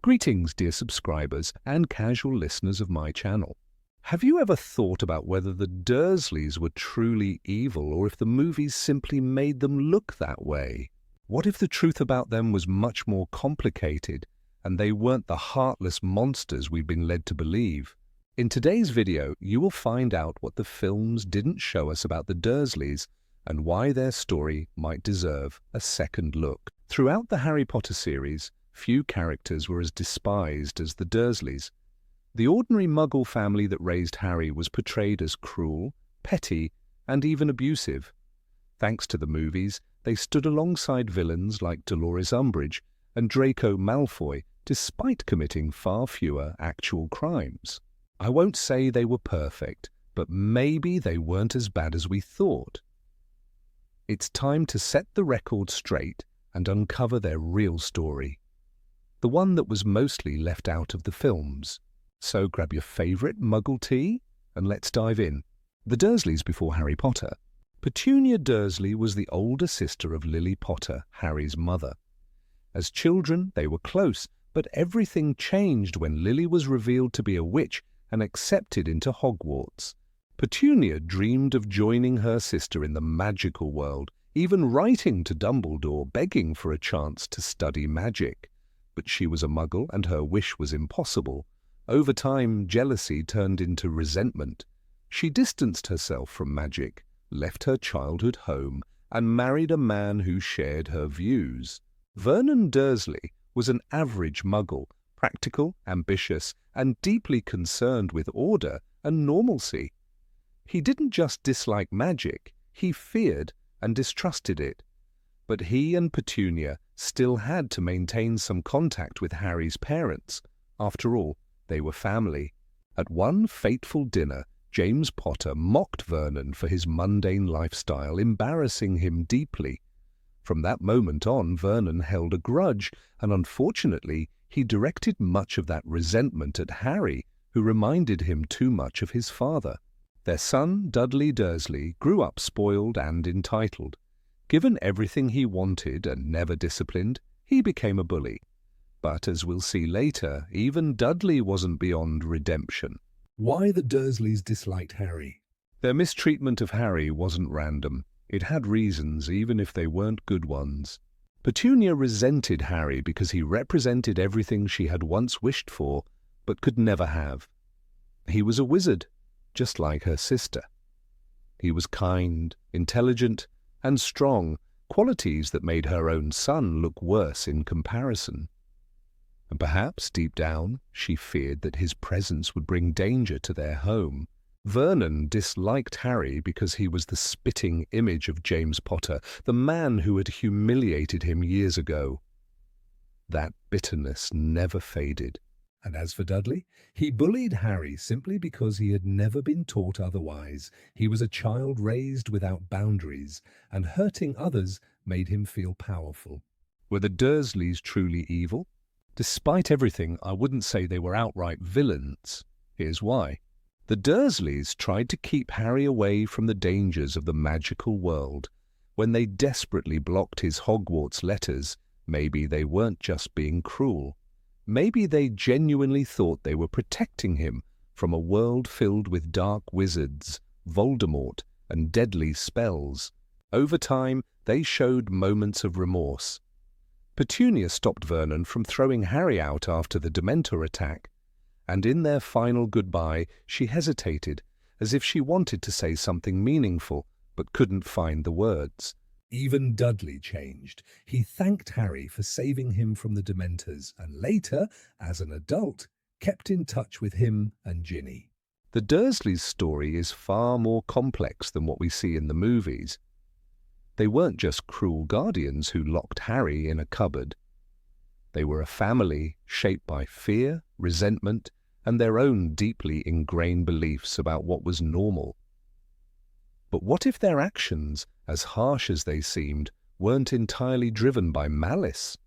Greetings, dear subscribers and casual listeners of my channel. Have you ever thought about whether the Dursleys were truly evil or if the movies simply made them look that way? What if the truth about them was much more complicated and they weren't the heartless monsters we've been led to believe? In today's video, you will find out what the films didn't show us about the Dursleys and why their story might deserve a second look. Throughout the Harry Potter series, few characters were as despised as the Dursleys. The ordinary Muggle family that raised Harry was portrayed as cruel, petty, and even abusive. Thanks to the movies, they stood alongside villains like Dolores Umbridge and Draco Malfoy, despite committing far fewer actual crimes. I won't say they were perfect, but maybe they weren't as bad as we thought. It's time to set the record straight and uncover their real story, the one that was mostly left out of the films. So grab your favourite Muggle tea and let's dive in. The Dursleys before Harry Potter. Petunia Dursley was the older sister of Lily Potter, Harry's mother. As children, they were close, but everything changed when Lily was revealed to be a witch and accepted into Hogwarts. Petunia dreamed of joining her sister in the magical world, even writing to Dumbledore begging for a chance to study magic. But she was a Muggle and her wish was impossible. Over time, jealousy turned into resentment. She distanced herself from magic, left her childhood home, and married a man who shared her views. Vernon Dursley was an average Muggle, practical, ambitious, and deeply concerned with order and normalcy. He didn't just dislike magic, he feared and distrusted it. But he and Petunia still had to maintain some contact with Harry's parents. After all, they were family. At one fateful dinner, James Potter mocked Vernon for his mundane lifestyle, embarrassing him deeply. From that moment on, Vernon held a grudge, and unfortunately, he directed much of that resentment at Harry, who reminded him too much of his father. Their son, Dudley Dursley, grew up spoiled and entitled. Given everything he wanted and never disciplined, he became a bully. But as we'll see later, even Dudley wasn't beyond redemption. Why the Dursleys disliked Harry? Their mistreatment of Harry wasn't random. It had reasons, even if they weren't good ones. Petunia resented Harry because he represented everything she had once wished for, but could never have. He was a wizard, just like her sister. He was kind, intelligent, and strong, qualities that made her own son look worse in comparison. And perhaps, deep down, she feared that his presence would bring danger to their home. Vernon disliked Harry because he was the spitting image of James Potter, the man who had humiliated him years ago. That bitterness never faded. And as for Dudley, he bullied Harry simply because he had never been taught otherwise. He was a child raised without boundaries, and hurting others made him feel powerful. Were the Dursleys truly evil? Despite everything, I wouldn't say they were outright villains. Here's why. The Dursleys tried to keep Harry away from the dangers of the magical world. When they desperately blocked his Hogwarts letters, maybe they weren't just being cruel. Maybe they genuinely thought they were protecting him from a world filled with dark wizards, Voldemort, and deadly spells. Over time, they showed moments of remorse. Petunia stopped Vernon from throwing Harry out after the Dementor attack, and in their final goodbye, she hesitated, as if she wanted to say something meaningful, but couldn't find the words. Even Dudley changed. He thanked Harry for saving him from the Dementors, and later, as an adult, kept in touch with him and Ginny. The Dursleys' story is far more complex than what we see in the movies. They weren't just cruel guardians who locked Harry in a cupboard. They were a family shaped by fear, resentment, and their own deeply ingrained beliefs about what was normal. But what if their actions, as harsh as they seemed, weren't entirely driven by malice?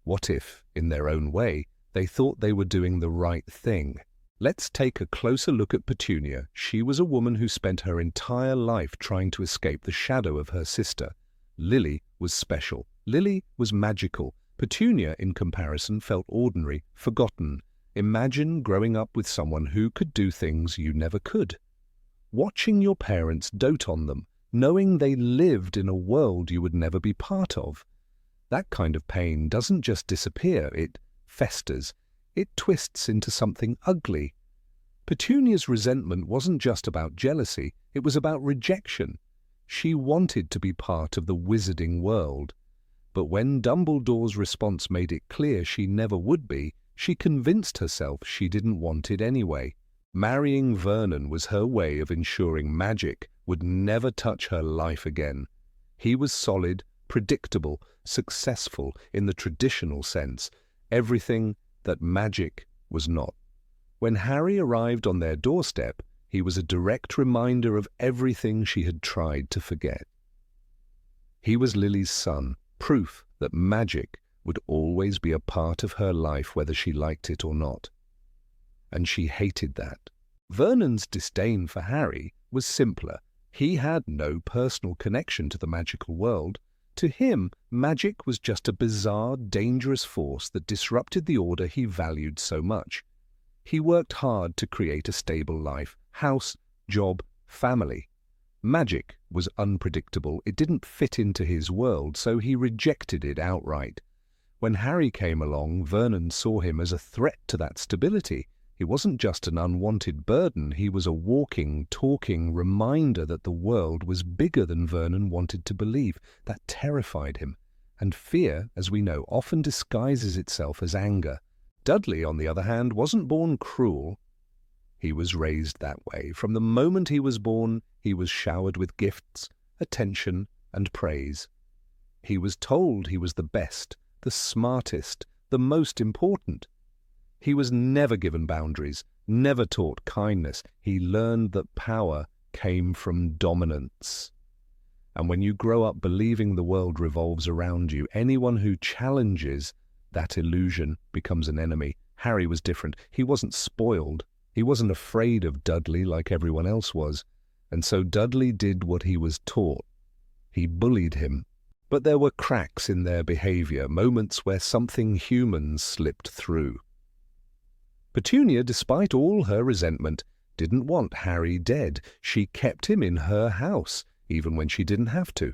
What if, in their own way, they thought they were doing the right thing? Let's take a closer look at Petunia. She was a woman who spent her entire life trying to escape the shadow of her sister. Lily was special. Lily was magical, Petunia, in comparison, felt ordinary, forgotten. Imagine growing up with someone who could do things you never could. Watching your parents dote on them, knowing they lived in a world you would never be part of. That kind of pain doesn't just disappear, it festers. It twists into something ugly. Petunia's resentment wasn't just about jealousy, it was about rejection. She wanted to be part of the wizarding world. But when Dumbledore's response made it clear she never would be, she convinced herself she didn't want it anyway. Marrying Vernon was her way of ensuring magic would never touch her life again. He was solid, predictable, successful in the traditional sense, everything that magic was not. When Harry arrived on their doorstep, he was a direct reminder of everything she had tried to forget. He was Lily's son, proof that magic would always be a part of her life whether she liked it or not. And she hated that. Vernon's disdain for Harry was simpler. He had no personal connection to the magical world. To him, magic was just a bizarre, dangerous force that disrupted the order he valued so much. He worked hard to create a stable life, house, job, family. Magic was unpredictable. It didn't fit into his world, so he rejected it outright. When Harry came along, Vernon saw him as a threat to that stability. He wasn't just an unwanted burden, he was a walking, talking reminder that the world was bigger than Vernon wanted to believe. That terrified him. And fear, as we know, often disguises itself as anger. Dudley, on the other hand, wasn't born cruel. He was raised that way. From the moment he was born, he was showered with gifts, attention, and praise. He was told he was the best, the smartest, the most important. He was never given boundaries, never taught kindness. He learned that power came from dominance. And when you grow up believing the world revolves around you, anyone who challenges that illusion becomes an enemy. Harry was different. He wasn't spoiled. He wasn't afraid of Dudley like everyone else was. And so Dudley did what he was taught. He bullied him. But there were cracks in their behavior, moments where something human slipped through. Petunia, despite all her resentment, didn't want Harry dead. She kept him in her house, even when she didn't have to.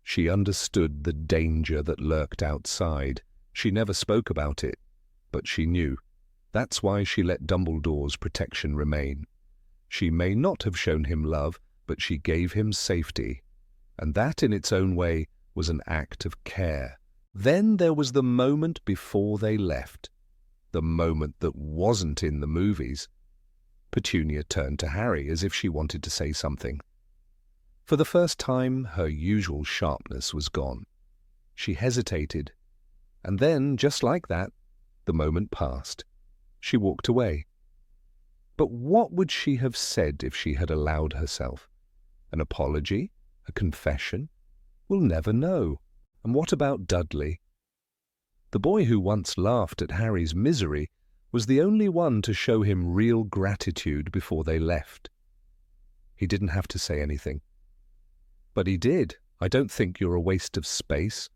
She understood the danger that lurked outside. She never spoke about it, but she knew. That's why she let Dumbledore's protection remain. She may not have shown him love, but she gave him safety. And that, in its own way, was an act of care. Then there was the moment before they left. The moment that wasn't in the movies. Petunia turned to Harry as if she wanted to say something. For the first time, her usual sharpness was gone. She hesitated, and then, just like that, the moment passed. She walked away. But what would she have said if she had allowed herself? An apology? A confession? We'll never know. And what about Dudley? The boy who once laughed at Harry's misery was the only one to show him real gratitude before they left. He didn't have to say anything. But he did. I don't think you're a waste of space.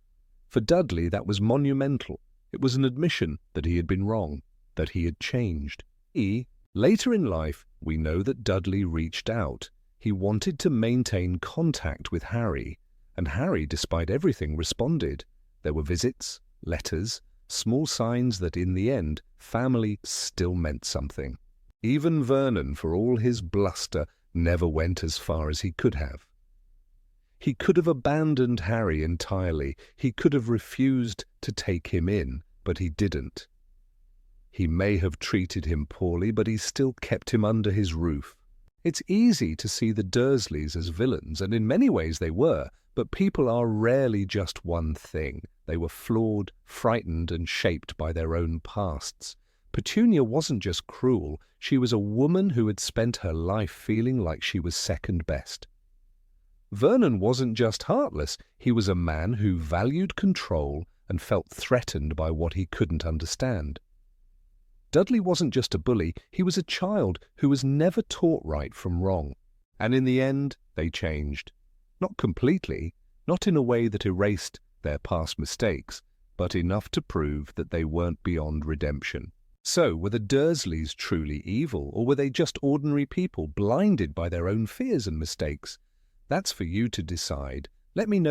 For Dudley, that was monumental. It was an admission that he had been wrong, that he had changed. Later in life, we know that Dudley reached out. He wanted to maintain contact with Harry, and Harry, despite everything, responded. There were visits, letters, small signs that in the end, family still meant something. Even Vernon, for all his bluster, never went as far as he could have. He could have abandoned Harry entirely. He could have refused to take him in, but he didn't. He may have treated him poorly, but he still kept him under his roof. It's easy to see the Dursleys as villains, and in many ways they were, but people are rarely just one thing. They were flawed, frightened, and shaped by their own pasts. Petunia wasn't just cruel, she was a woman who had spent her life feeling like she was second best. Vernon wasn't just heartless, he was a man who valued control and felt threatened by what he couldn't understand. Dudley wasn't just a bully, he was a child who was never taught right from wrong. And in the end, they changed. Not completely, not in a way that erased their past mistakes, but enough to prove that they weren't beyond redemption. So, were the Dursleys truly evil, or were they just ordinary people blinded by their own fears and mistakes? That's for you to decide. Let me know